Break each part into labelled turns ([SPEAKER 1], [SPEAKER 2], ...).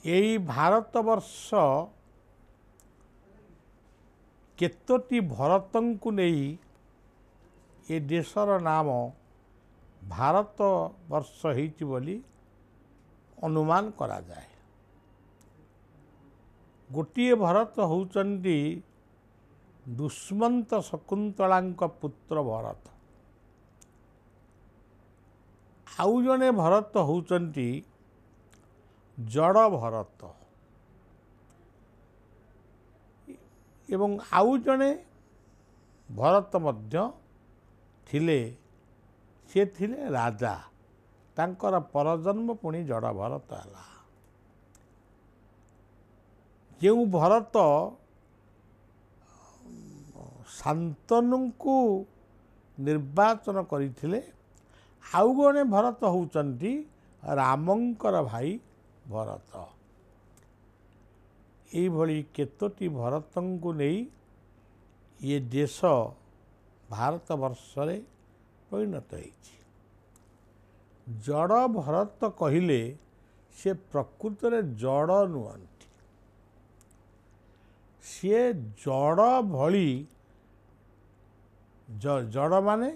[SPEAKER 1] यही भारतवर्ष केतोटी भरतन को नहीं ये देशर नाम भारतवर्ष होइछि बोली अनुमान करा जाए। गोटिए भरत होउचंती दुष्मंत शकुंतलांक पुत्र भरत, आउ जने भरत होउचंती जड़ भरत एवं आउ जने भरत मध्य थिले, से थिले राजा, तांकर परजन्म पुणी जड़ भरत है। जो भरत शांतनु को निर्वाचन करथिले, आउ गणे भरत होउचंती रामंकर भाई भरत। यही भली केतोटी भरतन को नहीं ये देश भारतवर्ष रे परिणत होइछि। जड़ भरत कहिले से प्रकृत में जड़ नुहंती, सी जड़ भली जड़ माने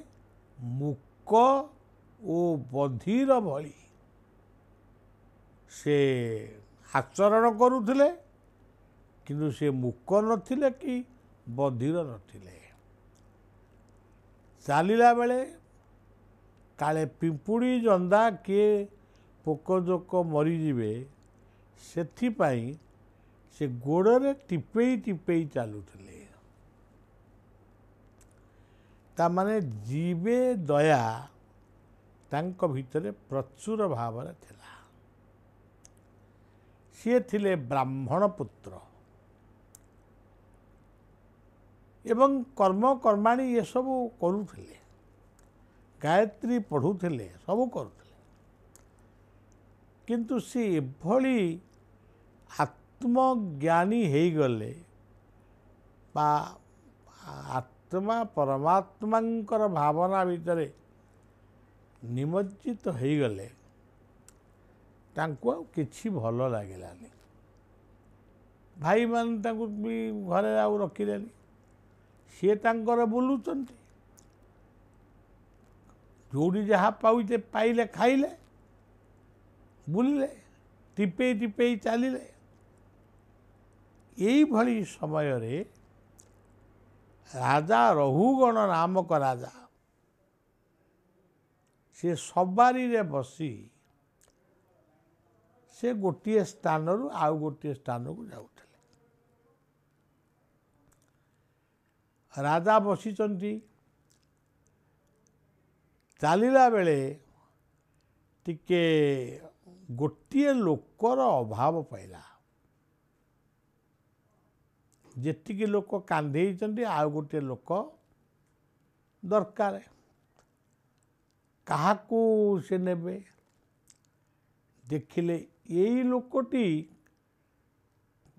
[SPEAKER 1] मूक ओ बधिर भली से आचरण करुथिले, किंतु से मूक नथिले कि बधिर नथिले। चलिला बेले काले पिंपुड़ी जंदा किए पोकजोक मरीजे से से गोड़े टिपेई टिपेई चलुथिले। तामाने जीवे दया तांको भितरे प्रचुर भाव थिला। सी थिले ब्राह्मण पुत्र एवं कर्म कर्माणी ये सब करुथिले, गायत्री पढ़ुथिले, सब करुथिले, किंतु सी एभली आत्मज्ञानी हो गले बा आत्मा परमात्मांकर भावना भितरे निमज्जित हो गले, तांको किछि भल लागिलानी। भाई मान तांको भी घरे आउ रखिलेनी, सी तांकर बुलुचंती, जोड़ी जहाँ पाउचे पाइले खाइले, बुलिले, टिपेई टिपेई चलिले। यही भली समय रे राजा रहुगण नामक राजा से सवारी रे बसी से गोटे स्थान रु आउ गोटे स्थान को जाउथिले। राजा बसिचंती, चलिला बेले टिके गोटे लोकर अभाव पाइला। जेतिकी लोक कांधेइचंती आउ गोटे लोक दरकार, काहाकू से नेबे। देखिले यही लोकटी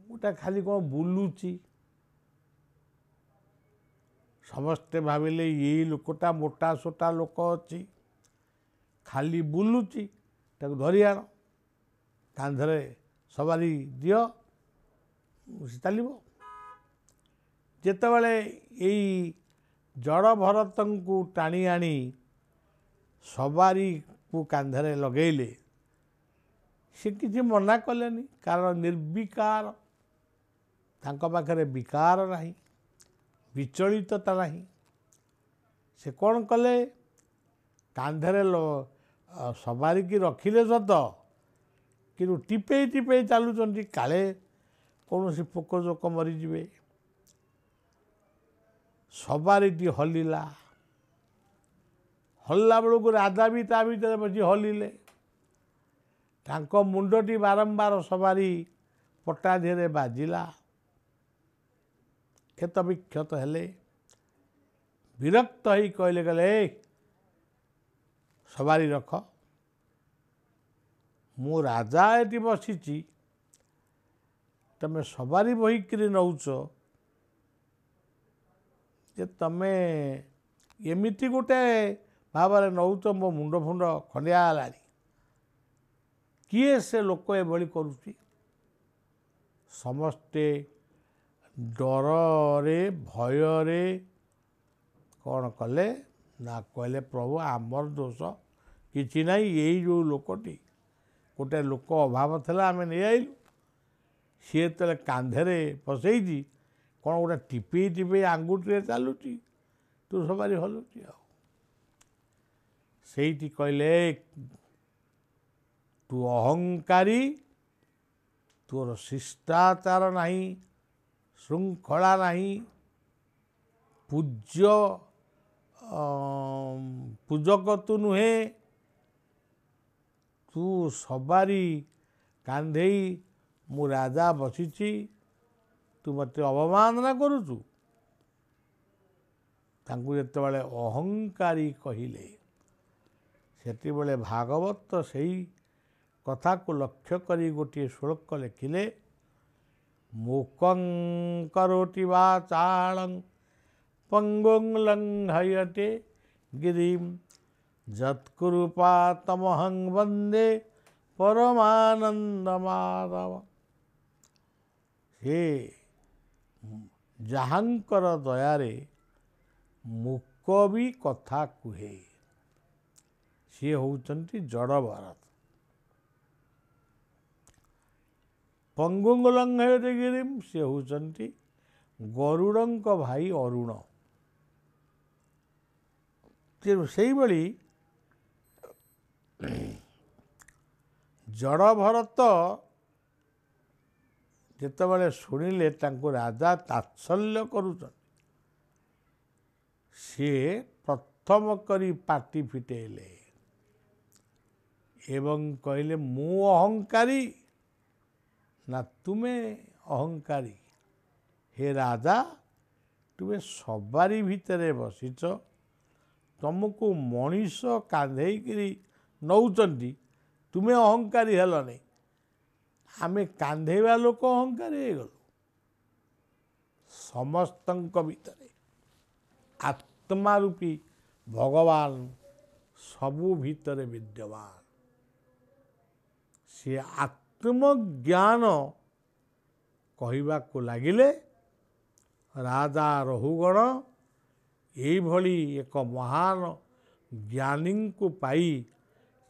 [SPEAKER 1] गोटा खाली कौन बुलुची, समस्ते भाविले यही लोकटा मोटा सोटा लोक अच्छी, खाली बुलुची, ताको धरी आण, कांधरे सवारी दियो, चलिबो। जेतेबेले यही जड़ भरतन को टाणी आनी सवारी को कांधरे लगेले, से किसी मना कलेनी, कारण निर्विकार, तांको पाखरे विकार नहीं, विचलितता नहीं। से कौन कले, कांधरे सवारी की रखिले सत, कि टिपेई टिपेई चलुचंती, काले कौन सी पोकजोक मरीजे। सवारीटी हलिला, हल्ला बेलू को राजा भी ता भीतर बसी हलिले, तांको मुंडटी बारंबार सवारी पटा धीरे बाजिला, क्षत विक्षत हेले, विरक्त ही कहले गले सवारी रख, मु राजा एटी बसीची, तमे सवारी बहिकी नौच, जे तमे एमिति गोटे भाव नौच, मो मुंड फुंड खंडिया हेलानी, किए से लोक एभली करुची। ସମସ୍ତେ ଡରରେ ଭୟରେ କ'ଣ କଲେ ନା କହିଲେ ପ୍ରଭୁ ଆମର ଦୋଷ କିଛି ନାହିଁ, ଏଇ ଯେଉଁ ଲୋକଟି ଗୋଟେ ଲୋକ ଅଭାବ ଥିଲା ଆମେ ନେଇ ଆଇଲୁ, ସିଏ ଯେତେବେଳେ କାନ୍ଧରେ ପସେଇଛି କ'ଣ ଗୋଟେ ଟିପେଇ ଟିପେଇ ଆଙ୍ଗୁଠିରେ ଚାଲୁଛି, ତୁ ସବାରି ହଲୁଛି। ଆଉ ସେଇଠି କହିଲେ ତୁ ଅହଙ୍କାରୀ, ତୋର ଶିଷ୍ଟାଚାର ନାହିଁ, ଶୃଙ୍ଖଳା ନାହିଁ, ପୂଜକ ତୁ ନୁହେଁ, ତୁ ସବାରି କାନ୍ଧେଇ ମୁଁ ରାଜା ବସିଛି, ତୁ ମୋତେ ଅବମାନନା କରୁଛୁ। ତାଙ୍କୁ ଯେତେବେଳେ ଅହଙ୍କାରୀ କହିଲେ ସେତେବେଳେ ଭାଗବତ ସେଇ କଥାକୁ ଲକ୍ଷ୍ୟ କରି ଗୋଟିଏ ଶ୍ଲୋକ ଲେଖିଲେ, ମୂକଂ କରୋତି ବାଚାଳଂ ପଙ୍ଗୁଂ ଲଙ୍ଘୟତେ ଗିରିଂ ଯତ୍କୃପାତମହଂ ବନ୍ଦେ ପରମାନନ୍ଦ ମାଧବ। ସେ ଯାହାଙ୍କର ଦୟାରେ ମୂକ ବି କଥା କୁହେ, ସିଏ ହେଉଛନ୍ତି ଜଡ଼ଭରତ। ପଙ୍ଗୁଂ ଲଙ୍ଘୟତେ ଗିରିଂ, ସେ ହେଉଛନ୍ତି ଗରୁଡ଼ଙ୍କ ଭାଇ ଅରୁଣ। ସେଇଭଳି ଜଡ଼ଭରତ ଯେତେବେଳେ ଶୁଣିଲେ ତାଙ୍କୁ ରାଜା ତାତ୍ସଲ୍ୟ କରୁଛନ୍ତି, ସିଏ ପ୍ରଥମ କରି ପାଟି ଫିଟେଇଲେ ଏବଂ କହିଲେ ମୁଁ ଅହଙ୍କାରୀ ନା ତୁମେ ଅହଙ୍କାରୀ? ହେ ରାଜା, ତୁମେ ସବାରି ଭିତରେ ବସିଛ, ତୁମକୁ ମଣିଷ କାନ୍ଧେଇକିରି ନଉଛନ୍ତି, ତୁମେ ଅହଙ୍କାରୀ ହେଲନି, ଆମେ କାନ୍ଧେଇବା ଲୋକ ଅହଙ୍କାରୀ ହେଇଗଲୁ। ସମସ୍ତଙ୍କ ଭିତରେ ଆତ୍ମା ରୂପୀ ଭଗବାନ ସବୁ ଭିତରେ ବିଦ୍ୟମାନ। ସିଏ ଆତ୍ମଜ୍ଞାନ କହିବାକୁ ଲାଗିଲେ, ରାଜା ରହୁଗଣ ଏଇଭଳି ଏକ ମହାନ ଜ୍ଞାନୀଙ୍କୁ ପାଇ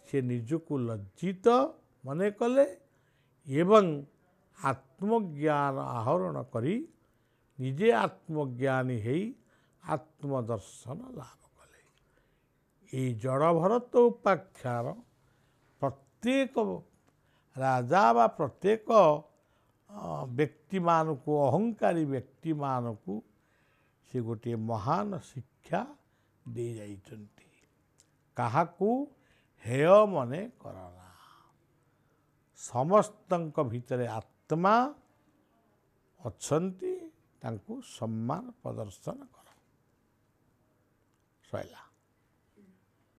[SPEAKER 1] ସେ ନିଜକୁ ଲଜ୍ଜିତ ମନେ କଲେ ଏବଂ ଆତ୍ମଜ୍ଞାନ ଆହରଣ କରି ନିଜେ ଆତ୍ମଜ୍ଞାନୀ ହେଇ ଆତ୍ମଦର୍ଶନ ଲାଭ କଲେ। এই ଜଡ଼ଭରତ ଉପାଖ୍ୟାନ ପ୍ରତ୍ୟେକ ରାଜା ବା ପ୍ରତ୍ୟେକ ବ୍ୟକ୍ତିମାନଙ୍କୁ, ଅହଙ୍କାରୀ ବ୍ୟକ୍ତିମାନଙ୍କୁ ସେ ଗୋଟିଏ ମହାନ ଶିକ୍ଷା ଦେଇଯାଇଛନ୍ତି। କାହାକୁ ହେୟ ମନେ କରନା, ସମସ୍ତଙ୍କ ଭିତରେ ଆତ୍ମା ଅଛନ୍ତି, ତାଙ୍କୁ ସମ୍ମାନ ପ୍ରଦର୍ଶନ କର। ସଇଲା।